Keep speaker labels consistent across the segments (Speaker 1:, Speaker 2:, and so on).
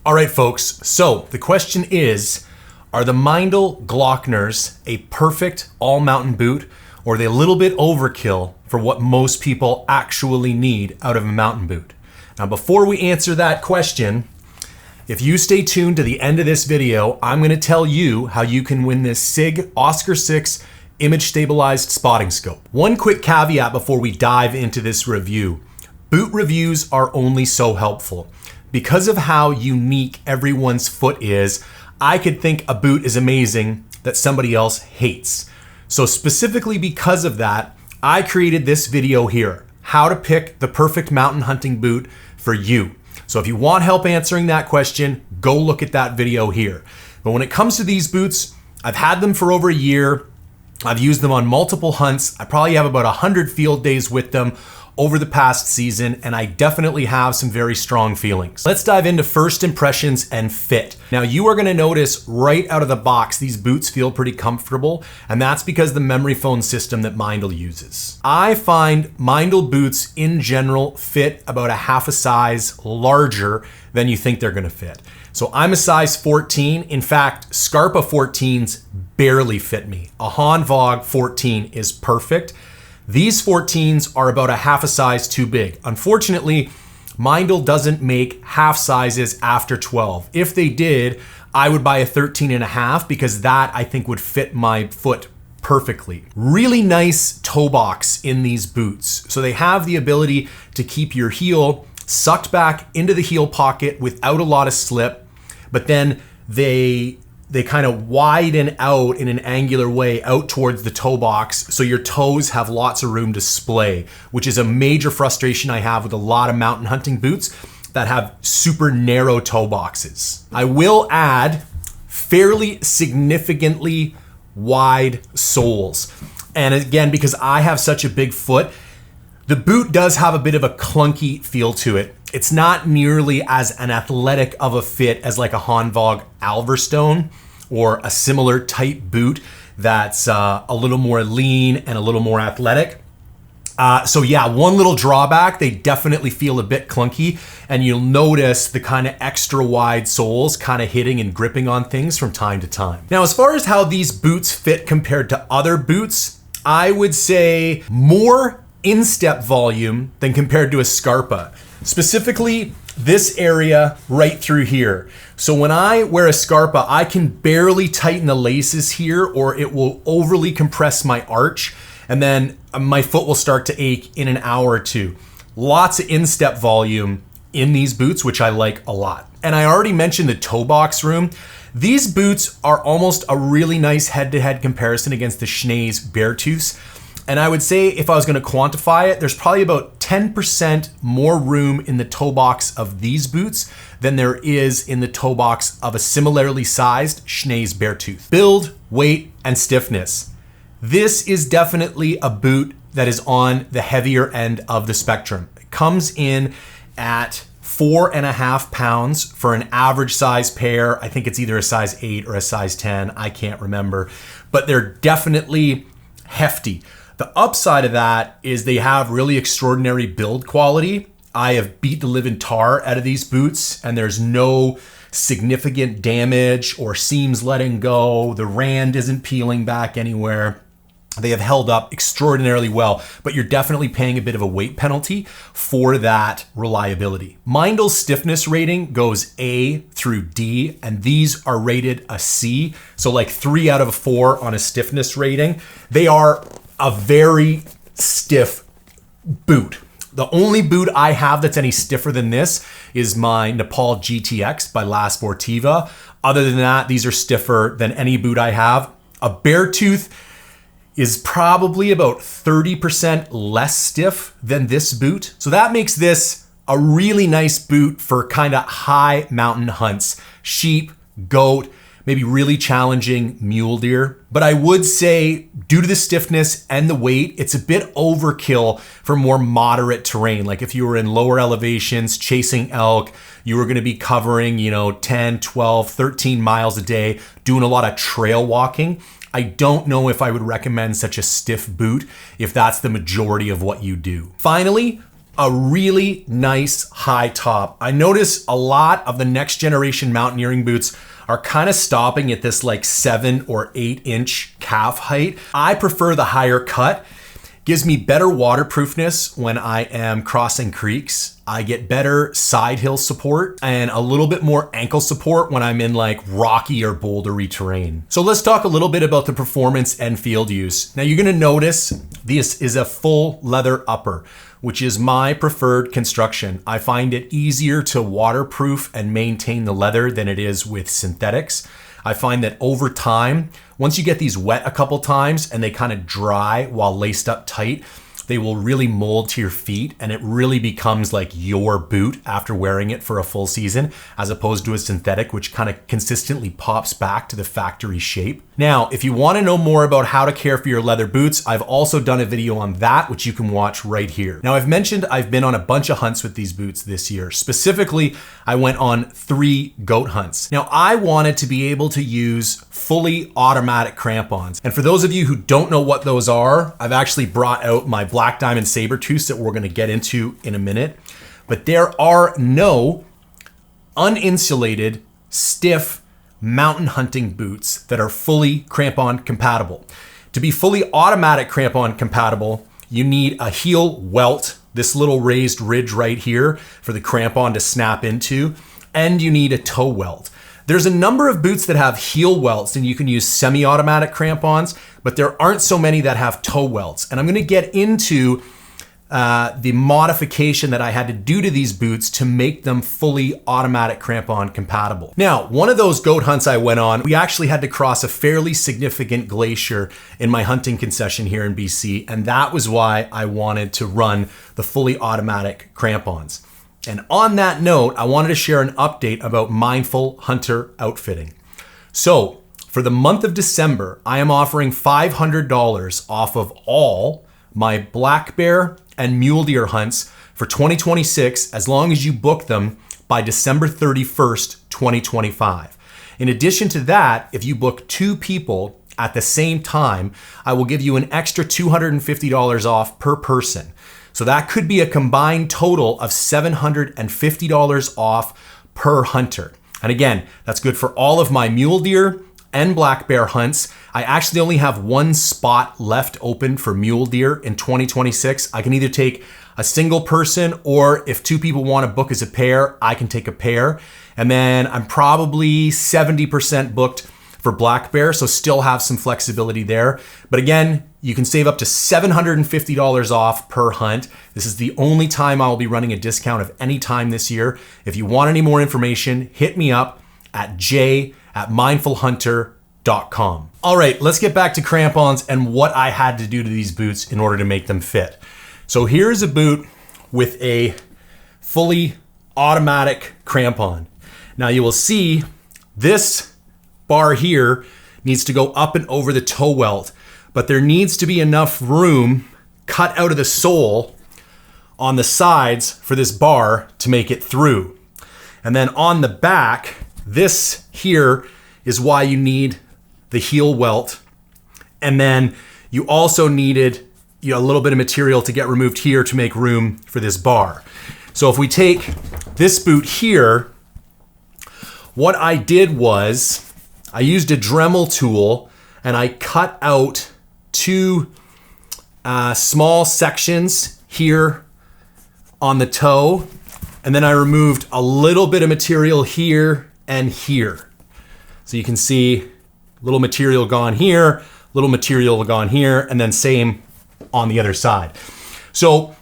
Speaker 1: All right, folks, so the question is, are the Meindl Glockners a perfect all-mountain boot, or are they a little bit overkill for what most people actually need out of a mountain boot? Now, before we answer that question, if you stay tuned to the end of this video, I'm going to tell you how you can win this SIG Oscar 6 image stabilized spotting scope. One quick caveat before we dive into this review. Boot reviews are only so helpful. Because of how unique everyone's foot is, I could think a boot is amazing that somebody else hates. So specifically because of that, I created this video here, how to pick the perfect mountain hunting boot for you. So if you want help answering that question, go look at that video here. But when it comes to these boots, I've had them for over a year. I've used them on multiple hunts. I probably have about 100 field days with them over the past season, and I definitely have some very strong feelings. Let's dive into first impressions and fit. Now, you are gonna notice right out of the box, these boots feel pretty comfortable, and that's because the memory foam system that Meindl uses. I find Meindl boots in general fit about a half a size larger than you think they're gonna fit. So I'm a size 14. In fact, Scarpa 14s barely fit me. A Hanvog 14 is perfect. These 14s are about a half a size too big. Unfortunately, Meindl doesn't make half sizes after 12. If they did, I would buy a 13.5 because that I think would fit my foot perfectly. Really nice toe box in these boots. So they have the ability to keep your heel sucked back into the heel pocket without a lot of slip, but then they kind of widen out in an angular way out towards the toe box so your toes have lots of room to splay, which is a major frustration I have with a lot of mountain hunting boots that have super narrow toe boxes. I will add fairly significantly wide soles. And again, because I have such a big foot, the boot does have a bit of a clunky feel to it. It's not nearly as an athletic of a fit as like a Hanvog Alverstone or a similar type boot that's a little more lean and a little more athletic. So yeah, one little drawback, they definitely feel a bit clunky, and you'll notice the kind of extra wide soles kind of hitting and gripping on things from time to time. Now, as far as how these boots fit compared to other boots, I would say more instep volume than compared to a Scarpa. Specifically, this area right through here. So when I wear a Scarpa, I can barely tighten the laces here or it will overly compress my arch, and then my foot will start to ache in an hour or two. Lots of instep volume in these boots, which I like a lot. And I already mentioned the toe box room. These boots are almost a really nice head-to-head comparison against the Schnees Beartooths. And I would say if I was going to quantify it, there's probably about 10% more room in the toe box of these boots than there is in the toe box of a similarly sized Schnees Beartooth. Build, weight, and stiffness. This is definitely a boot that is on the heavier end of the spectrum. It comes in at 4.5 pounds for an average size pair. I think it's either a size 8 or a size 10. I can't remember, but they're definitely hefty. The upside of that is they have really extraordinary build quality. I have beat the living tar out of these boots, and there's no significant damage or seams letting go. The rand isn't peeling back anywhere. They have held up extraordinarily well, but you're definitely paying a bit of a weight penalty for that reliability. Meindl's stiffness rating goes A through D, and these are rated a C, so like 3 out of 4 on a stiffness rating. They are a very stiff boot. The only boot I have that's any stiffer than this is my Nepal GTX by La Sportiva. Other than that, these are stiffer than any boot I have. A Beartooth is probably about 30% less stiff than this boot. So that makes this a really nice boot for kind of high mountain hunts. Sheep, goat, maybe really challenging mule deer. But I would say due to the stiffness and the weight, it's a bit overkill for more moderate terrain. Like if you were in lower elevations, chasing elk, you were gonna be covering, 10, 12, 13 miles a day, doing a lot of trail walking. I don't know if I would recommend such a stiff boot if that's the majority of what you do. Finally, a really nice high top. I notice a lot of the next generation mountaineering boots are kind of stopping at this like 7 or 8 inch calf height. I prefer the higher cut. Gives me better waterproofness when I am crossing creeks. I get better side hill support and a little bit more ankle support when I'm in like rocky or bouldery terrain. So let's talk a little bit about the performance and field use. Now you're gonna notice this is a full leather upper, which is my preferred construction. I find it easier to waterproof and maintain the leather than it is with synthetics. I find that over time, once you get these wet a couple times and they kind of dry while laced up tight, they will really mold to your feet and it really becomes like your boot after wearing it for a full season, as opposed to a synthetic, which kind of consistently pops back to the factory shape. Now, if you want to know more about how to care for your leather boots, I've also done a video on that, which you can watch right here. Now, I've mentioned I've been on a bunch of hunts with these boots this year. Specifically, I went on 3 goat hunts. Now, I wanted to be able to use fully automatic crampons. And for those of you who don't know what those are, I've actually brought out my Black Diamond Sabertooths that we're going to get into in a minute. But there are no uninsulated, stiff mountain hunting boots that are fully crampon compatible. To be fully automatic crampon compatible, you need a heel welt, this little raised ridge right here for the crampon to snap into, and you need a toe welt. There's a number of boots that have heel welts and you can use semi-automatic crampons, but there aren't so many that have toe welts. And I'm gonna get into the modification that I had to do to these boots to make them fully automatic crampon compatible. Now, one of those goat hunts I went on, we actually had to cross a fairly significant glacier in my hunting concession here in BC, and that was why I wanted to run the fully automatic crampons. And on that note, I wanted to share an update about Mindful Hunter outfitting. So for the month of December, I am offering $500 off of all my black bear and mule deer hunts for 2026, as long as you book them by December 31st, 2025. In addition to that, if you book 2 people at the same time, I will give you an extra $250 off per person. So that could be a combined total of $750 off per hunter. And again, that's good for all of my mule deer and black bear hunts. I actually only have 1 spot left open for mule deer in 2026. I can either take a single person, or if 2 people want to book as a pair, I can take a pair. And then I'm probably 70% booked for black bear, so still have some flexibility there. But again, you can save up to $750 off per hunt. This is the only time I'll be running a discount of any time this year. If you want any more information, hit me up at j@mindfulhunter.com. All right, let's get back to crampons and what I had to do to these boots in order to make them fit. So here's a boot with a fully automatic crampon. Now you will see this bar here needs to go up and over the toe welt, but there needs to be enough room cut out of the sole on the sides for this bar to make it through. And then on the back, this here is why you need the heel welt. And then you also needed a little bit of material to get removed here to make room for this bar. So if we take this boot here, what I did was I used a Dremel tool and I cut out 2 small sections here on the toe, and then I removed a little bit of material here and here. So you can see little material gone here, little material gone here, and then same on the other side. So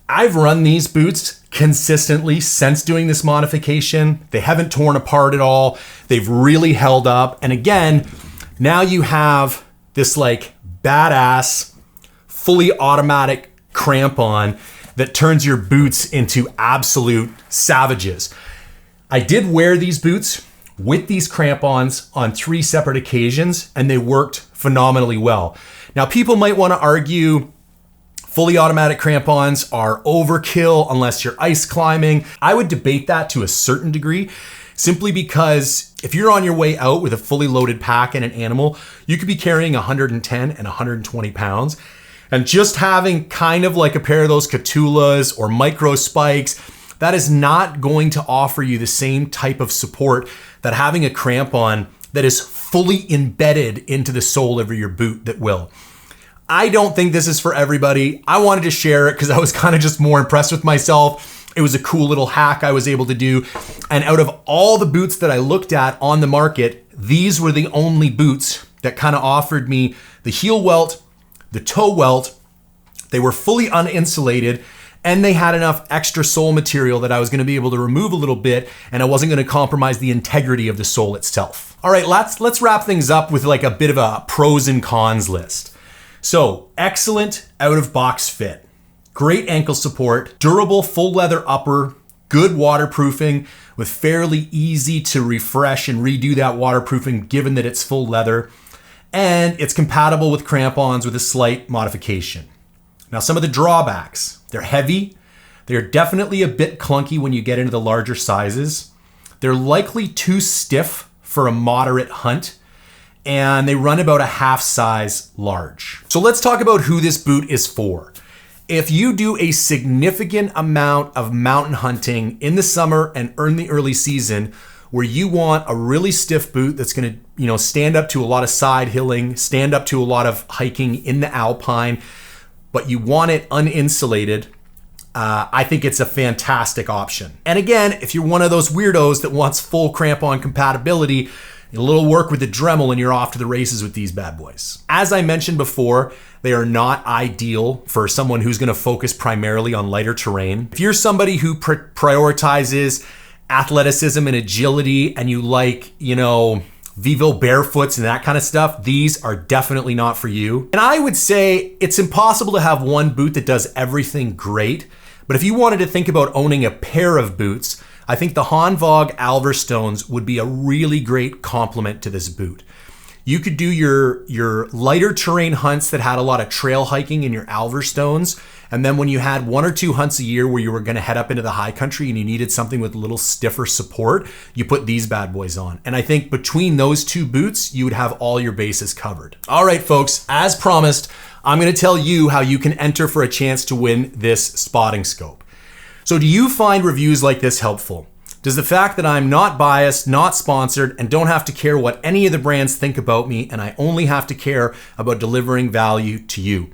Speaker 1: I've run these boots consistently since doing this modification. They haven't torn apart at all. They've really held up. And again, now you have this like badass, fully automatic crampon that turns your boots into absolute savages. I did wear these boots with these crampons on 3 separate occasions, and they worked phenomenally well. Now, people might want to argue fully automatic crampons are overkill unless you're ice climbing. I would debate that to a certain degree, simply because if you're on your way out with a fully loaded pack and an animal, you could be carrying 110 and 120 pounds. And just having kind of like a pair of those Catulas or micro spikes, that is not going to offer you the same type of support that having a crampon that is fully embedded into the sole of your boot that will. I don't think this is for everybody. I wanted to share it because I was kind of just more impressed with myself. It was a cool little hack I was able to do. And out of all the boots that I looked at on the market, these were the only boots that kind of offered me the heel welt, the toe welt. They were fully uninsulated, and they had enough extra sole material that I was going to be able to remove a little bit, and I wasn't going to compromise the integrity of the sole itself. All right, let's wrap things up with like a bit of a pros and cons list. So, excellent out-of-box fit, great ankle support, durable full leather upper, good waterproofing with fairly easy to refresh and redo that waterproofing given that it's full leather, and it's compatible with crampons with a slight modification. Now, some of the drawbacks: they're heavy, they're definitely a bit clunky when you get into the larger sizes, they're likely too stiff for a moderate hunt, and they run about a half size large. So let's talk about who this boot is for. If you do a significant amount of mountain hunting in the summer and in the early season, where you want a really stiff boot that's going to, stand up to a lot of side hilling, stand up to a lot of hiking in the Alpine, but you want it uninsulated, I think it's a fantastic option. And again, if you're one of those weirdos that wants full crampon compatibility, a little work with the Dremel and you're off to the races with these bad boys. As I mentioned before, they are not ideal for someone who's going to focus primarily on lighter terrain. If you're somebody who prioritizes athleticism and agility, and you like, Vivo barefoots and that kind of stuff, these are definitely not for you. And I would say it's impossible to have one boot that does everything great. But if you wanted to think about owning a pair of boots, I think the Hanwag Alverstones would be a really great complement to this boot. You could do your lighter terrain hunts that had a lot of trail hiking in your Alverstones, and then when you had 1 or 2 hunts a year where you were going to head up into the high country and you needed something with a little stiffer support, you put these bad boys on. And I think between those two boots, you would have all your bases covered. All right, folks, as promised, I'm going to tell you how you can enter for a chance to win this spotting scope. So do you find reviews like this helpful? Does the fact that I'm not biased, not sponsored, and don't have to care what any of the brands think about me, and I only have to care about delivering value to you?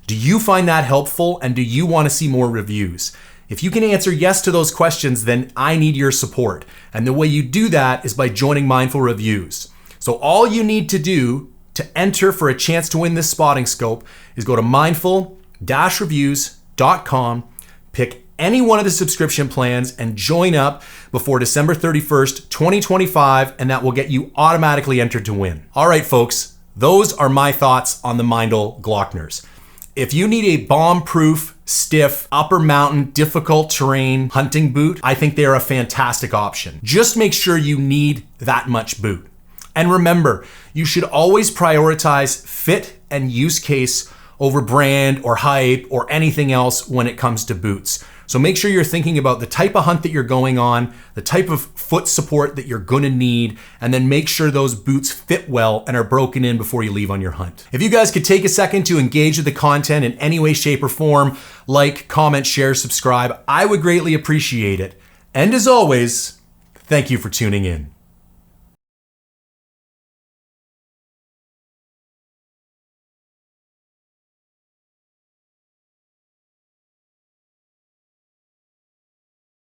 Speaker 1: Do you find that helpful, and do you want to see more reviews? If you can answer yes to those questions, then I need your support. And the way you do that is by joining Mindful Reviews. So all you need to do to enter for a chance to win this spotting scope is go to mindful-reviews.com, pick any one of the subscription plans, and join up before December 31st, 2025, and that will get you automatically entered to win. All right, folks, those are my thoughts on the Meindl Glockners. If you need a bomb-proof, stiff, upper mountain, difficult terrain hunting boot, I think they are a fantastic option. Just make sure you need that much boot. And remember, you should always prioritize fit and use case over brand or hype or anything else when it comes to boots. So make sure you're thinking about the type of hunt that you're going on, the type of foot support that you're gonna need, and then make sure those boots fit well and are broken in before you leave on your hunt. If you guys could take a second to engage with the content in any way, shape, or form, like, comment, share, subscribe, I would greatly appreciate it. And as always, thank you for tuning in.